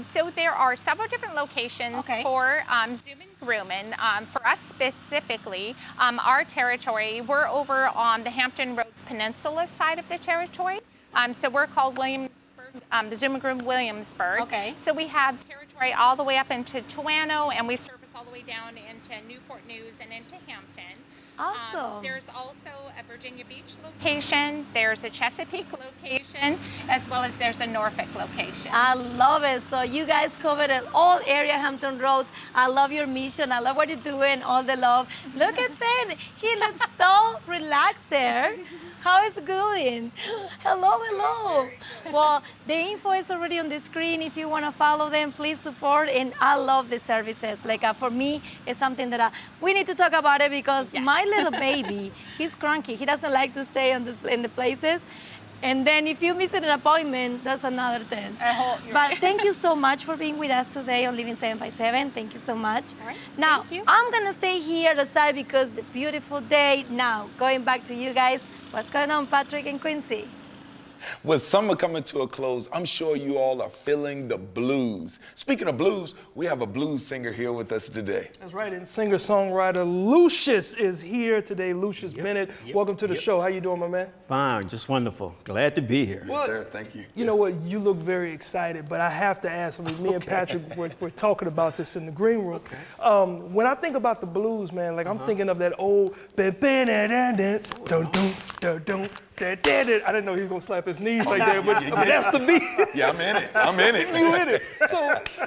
So there are several different locations for Zoom and Grooming. For us specifically, our territory, we're over on the Hampton Roads Peninsula side of the territory. So we're called Williamsburg, the Zoom and Groom Williamsburg. Okay. So we have territory all the way up into Toano, and we service all the way down into Newport News and into Hampton. Awesome. There's also a Virginia Beach location, there's a Chesapeake location, as well as there's a Norfolk location. I love it. So you guys covered all area Hampton Roads. I love your mission. I love what you're doing. All the love. Look at Finn. He looks so relaxed there. How is it going? Hello, hello. Well, the info is already on the screen. If you want to follow them, please support. And I love the services. Like for me, it's something that we need to talk about it because my little baby, he's cranky. He doesn't like to stay in the places. And then if you miss an appointment, that's another thing. But thank you so much for being with us today on Living 757. Thank you so much. All right. Now, Thank you. I'm going to stay here aside because the beautiful day. Now, going back to you guys, what's going on, Patrick and Quincy? With summer coming to a close, I'm sure you all are feeling the blues. Speaking of blues, we have a blues singer here with us today. That's right, and singer-songwriter Lucius is here today. Lucius Bennett, welcome to the show. How you doing, my man? Fine, just wonderful. Glad to be here. Yes, sir. Thank you. You know what? You look very excited, but I have to ask. I mean, me and Patrick were talking about this in the green room. When I think about the blues, man, like I'm thinking of that old. I didn't know he was gonna slap his knees like that, but that's the beat. Yeah, I'm in it. I'm in it. You in it?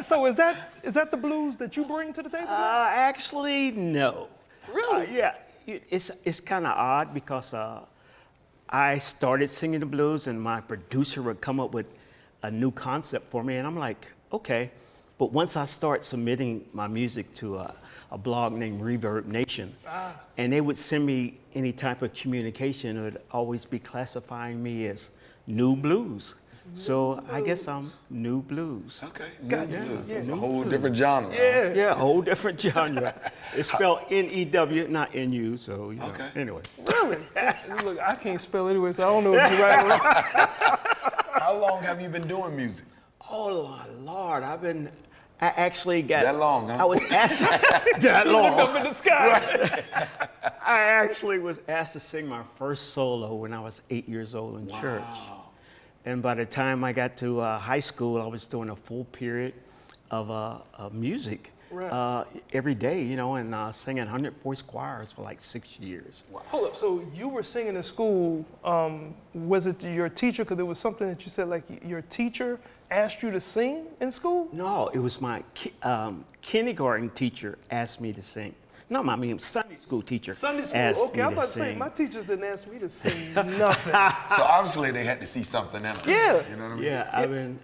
So is that the blues that you bring to the table? Actually, no. Really? Yeah, it's kind of odd because I started singing the blues and my producer would come up with a new concept for me, and I'm like, okay. But once I start submitting my music to a blog named Reverb Nation, and they would send me any type of communication, it would always be classifying me as new blues. So I guess I'm new blues. Okay, Gotcha. blues. Yeah. It's a whole different genre. Yeah, a whole different genre. It's spelled N-E-W, not N-U, so, you know. Okay. Anyway. Really? Look, I can't spell anyway, so I don't know if you're right or wrong. How long have you been doing music? Oh, Lord, I actually got. That long, huh? I was asked. That long. Look up in the sky. I actually was asked to sing my first solo when I was 8 years old in church. And by the time I got to high school, I was doing a full period of music every day, you know, and singing 100-voice choirs for like 6 years. Wow. Hold up. So you were singing in school. Was it your teacher? Because there was something that you said, like your teacher asked you to sing in school? No, it was my kindergarten teacher asked me to sing. No, I mean Sunday school teacher. Sunday school. asked Okay, me I'm to about to say sing. my teachers didn't ask me to sing nothing. So obviously they had to see something in it. Yeah. You know what I mean?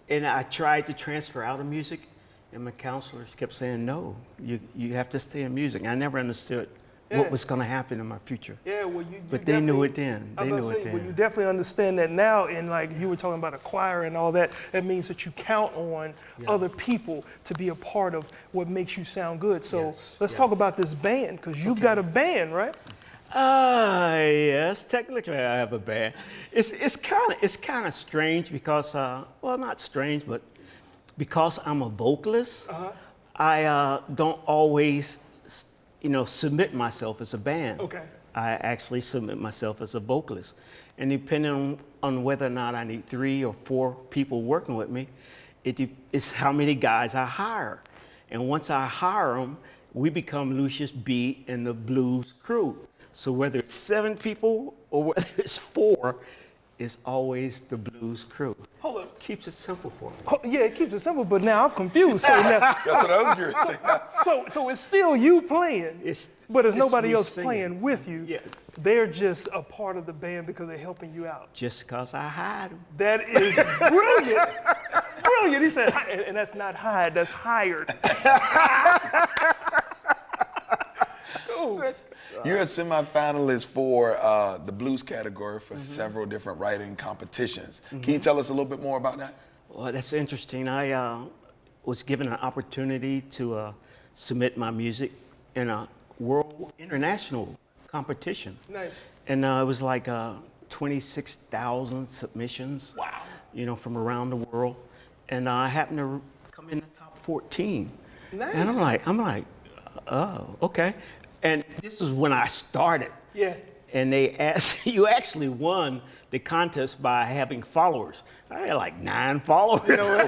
Yeah, and I tried to transfer out of music, and my counselors kept saying, no, you have to stay in music. I never understood what was going to happen in my future. Yeah, well, you But they knew definitely- it then. I They was knew about it to say, well, then. you definitely understand that now, and like you were talking about a choir and all that, that means that you count on other people to be a part of what makes you sound good. So let's talk about this band, because you've got a band, right? Yes, technically I have a band. It's kind of strange because, well, not strange, but because I'm a vocalist, I don't always, submit myself as a band. Okay. I actually submit myself as a vocalist. And depending on whether or not I need 3 or 4 people working with me, it's how many guys I hire. And once I hire them, we become Lucius B and the Blues Crew. So whether it's 7 people or whether it's 4, it's always the Blues Crew. Hold up. Keeps it simple for me. Oh, yeah, it keeps it simple, but now I'm confused. So now, That's what I was going to say. so it's still you playing, but there's just nobody me else singing. playing with you. Yeah. They're just a part of the band because they're helping you out. Just because I hide them. That is brilliant. Brilliant. He said, and that's not hired, that's hired. You're a semifinalist for the blues category for several different writing competitions. Can you tell us a little bit more about that? Well, that's interesting. I was given an opportunity to submit my music in a world international competition. Nice. And it was like 26,000 submissions. Wow. From around the world. And I happened to come in the top 14. Nice. And I'm like, oh, okay. And this is when I started. Yeah. And they asked, you actually won the contest by having followers. I had like 9 followers. I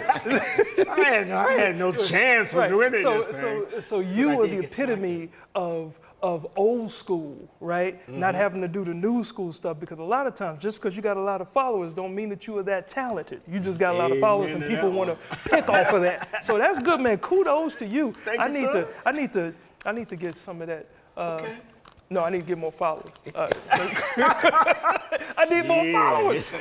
had no chance of winning this thing. So you But I were did the get epitome of old school, right? Not having to do the new school stuff, because a lot of times, just because you got a lot of followers don't mean that you are that talented. You just got a lot of followers and Amen to people that want to pick off of that. So that's good, man. Kudos to you. Thank I you, need sir. to I need to get some of that. Okay. No, I need to get more followers. I need more followers.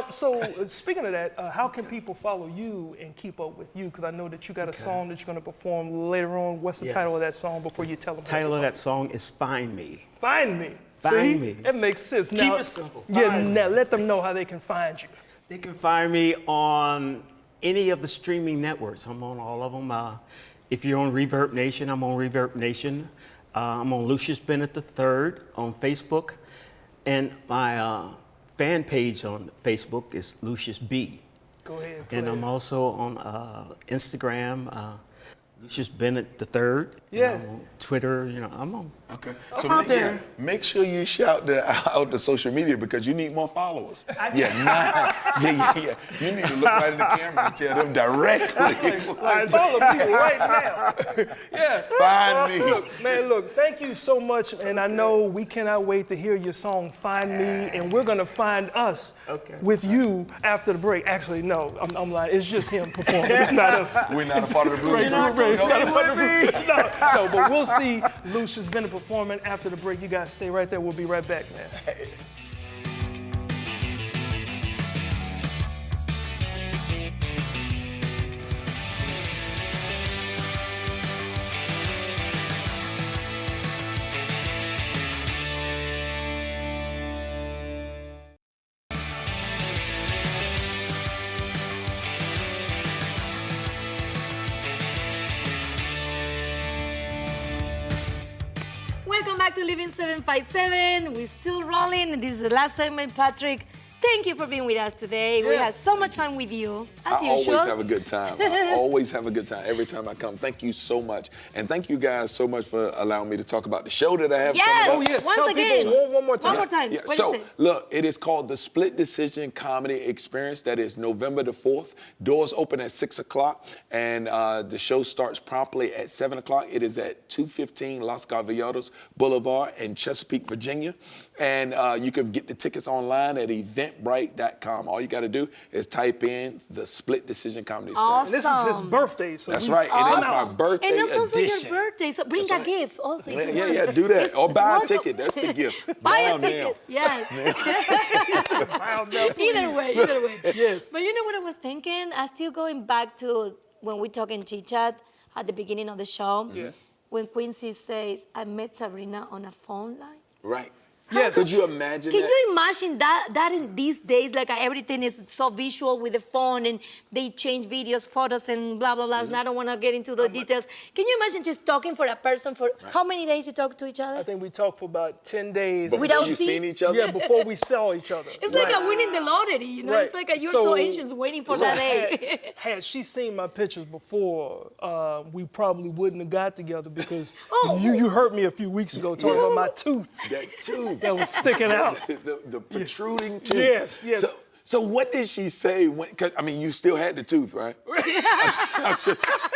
So speaking of that, how can people follow you and keep up with you? Because I know that you got a song that you're going to perform later on. What's the title of that song before you tell them? The title of that song is Find Me. Find Me. Find See? Me. That makes sense. Keep Now, it simple. Yeah, Find now let them know how they can find you. They can find me on any of the streaming networks. I'm on all of them. If you're on Reverb Nation, I'm on Reverb Nation. I'm on Lucius Bennett III on Facebook. And my fan page on Facebook. It's Lucius B. Go ahead. And I'm also on Instagram, Lucius Bennett III. Yeah. On Twitter, I'm on. Okay. So out there. Make sure you shout out the social media because you need more followers. Yeah. You need to look right in the camera and tell them directly. Like, follow people right now. Yeah. Find me. Look, thank you so much. And I know we cannot wait to hear your song, Find Me. And we're going to find us with you after the break. Actually, no, I'm lying. It's just him performing. It's not us. We're not a part of the group. No, but we'll see Lucius Bennett performing after the break. You guys stay right there. We'll be right back, man. Welcome back to Living 757. We're still rolling. This is the last segment, Patrick. Thank you for being with us today. We had so much fun with you, as usual. I always have a good time. I always have a good time every time I come. Thank you so much. And thank you guys so much for allowing me to talk about the show that I have coming up. Oh, yeah. Once again. One more time. One more time. Yeah. What So, is it? look, it is called the Split Decision Comedy Experience. That is November the 4th. Doors open at 6 o'clock, and the show starts promptly at 7 o'clock. It is at 215 Los Gavilados Boulevard in Chesapeake, Virginia. And you can get the tickets online at eventbrite.com. All you got to do is type in the Split Decision Comedy Experience. And this is his birthday. So That's right. It is my birthday And it's also edition. your birthday, so bring a gift also. Yeah, do that. Or buy a ticket. That's the gift. Buy a Down there. ticket, yes. Either way. Yes. But you know what I was thinking? I'm still going back to when we talk in Chit Chat at the beginning of the show. Yeah. When Quincy says, I met Sabrina on a phone line. Right. Yes. Could you imagine Can that? you imagine that in these days, like everything is so visual with the phone and they change videos, photos, and blah, blah, blah. And I don't want to get into the details. Can you imagine just talking for a person for how many days you talk to each other? I think we talked for about 10 days. Before Without you seeing- seen each other? Yeah, before we saw each other. It's like a winning the lottery, you know? Right. It's like you're so anxious waiting for that day. Had she seen my pictures before, we probably wouldn't have got together because Oh. you hurt me a few weeks ago talking about my tooth That tooth. that was sticking out. The protruding tooth. Yes. So what did she say? Because I mean, you still had the tooth, right?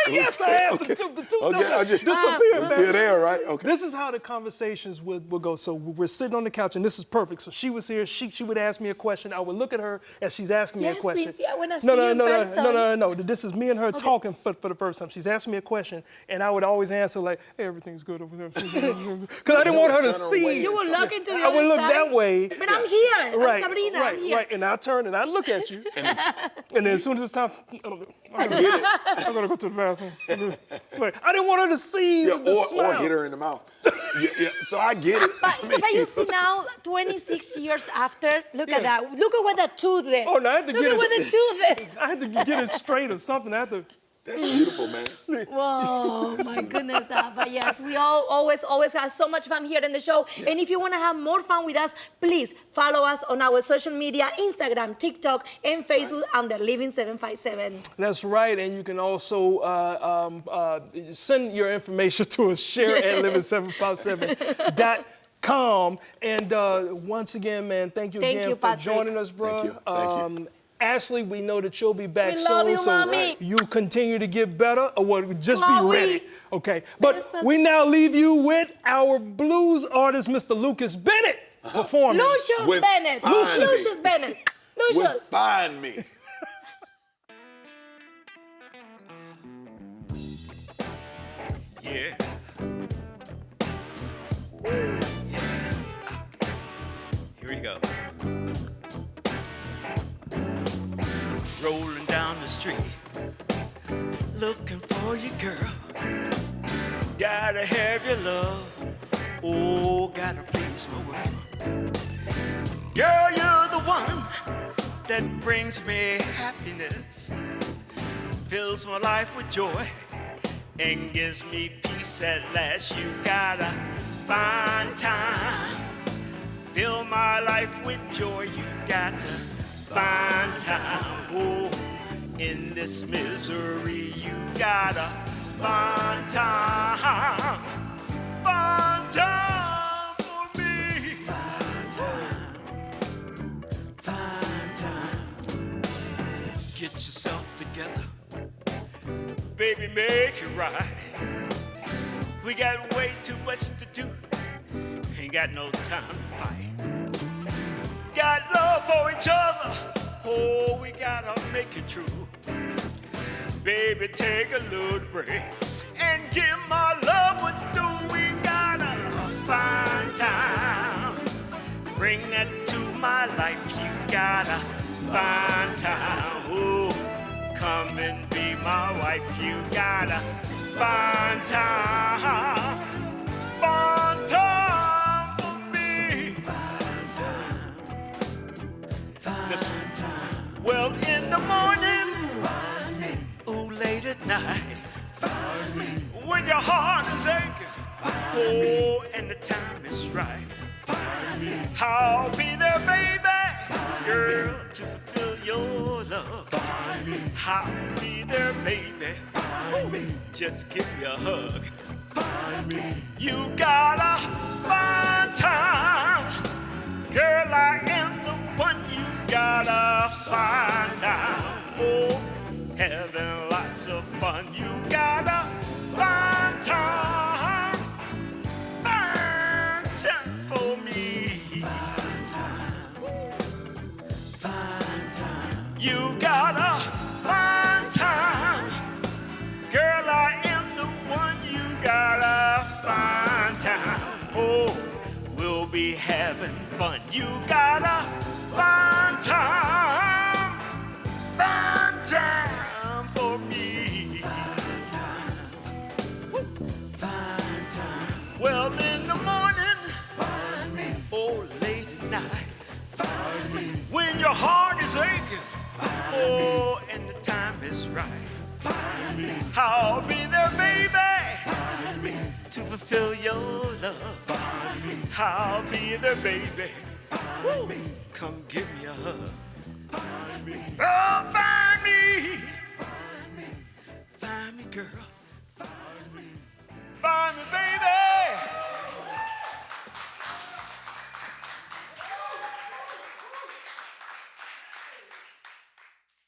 Yes, I have the tooth. The tooth Okay, disappeared, it's man. still there, right? Okay. This is how the conversations would go. So we're sitting on the couch, and this is perfect. So she was here. She would ask me a question. I would look at her as she's asking me a Yes, question. Quincy, I wanna see No. you in person. No. This is me and her talking for the first time. She's asking me a question, and I would always answer like, hey, everything's good over there. Because I didn't want her to Turn see. away. You will look into the I would other look side. that way. But I'm here. Right, I'm Sabrina. I'm here. right. And I turn and I look at you. And then as soon as it's time, I'm gonna go to the bathroom. Like, I didn't want her to see the smile. Or hit her in the mouth. Yeah, so I get it. But you see now, 26 years after, look at that. Look at what that tooth is. Oh, no, I had to look get at what the tooth is. I had to get it straight or something. I had to. That's beautiful, man. Whoa, my goodness. But yes, we always have so much fun here in the show. Yeah. And if you want to have more fun with us, please follow us on our social media, Instagram, TikTok, and Facebook under Living 757. That's right. And you can also send your information to us, share at living757.com. And once again, man, thank you again for joining us, bro. Thank you. Ashley, we know that you'll be back We soon, love you, so Mommy. you continue to get better, or just Chloe. be ready, okay? But we now leave you with our blues artist, Mr. Lucas Bennett, performing. Lucius With Bennett. Find Me. Lucius Bennett. Lucius. Find Me. Yeah. Here we go. Rolling down the street, looking for you, girl. Gotta have your love. Oh, gotta please my world. Girl, you're the one that brings me happiness, fills my life with joy, and gives me peace at last. You gotta find time fill my life with joy. You got to find time. Oh, in this misery, you gotta find time. Find time for me. Find time. Find time. Get yourself together. Baby, make it right. We got way too much to do. Ain't got no time to fight. Got love for each other. Oh, we gotta make it true. Baby, take a little break and give my love what's due. We gotta find time. Bring that to my life. You gotta find time. Oh, come and be my wife. You gotta find time. Find time for me. Find time. Listen. Well, in the morning, find me. Ooh, late at night, find me. When your heart is aching, oh, and the time is right, find me. I'll be there, baby, girl, to fulfill your love. Find me. I'll be there, baby. Find me. Just give me a hug. Find me. You gotta find time, girl. I am the one. You gotta find time. Oh, having lots of fun. You gotta find time. Find time for me. Find time. Find time. You gotta find time. Girl, I am the one. You gotta find time. Oh, we'll be having fun. You gotta find time. Find time for me. Find time. Woo. Find time. Well, in the morning, find me. Oh, late at night, find me. When your heart is aching, find oh, me. And the time is right, find me. I'll be there, baby, find me. To fulfill your love, find me. I'll be there, baby, find me. Come give me a hug. Find me. Oh, find me. Find me. Find me, girl. Find me. Find me, baby.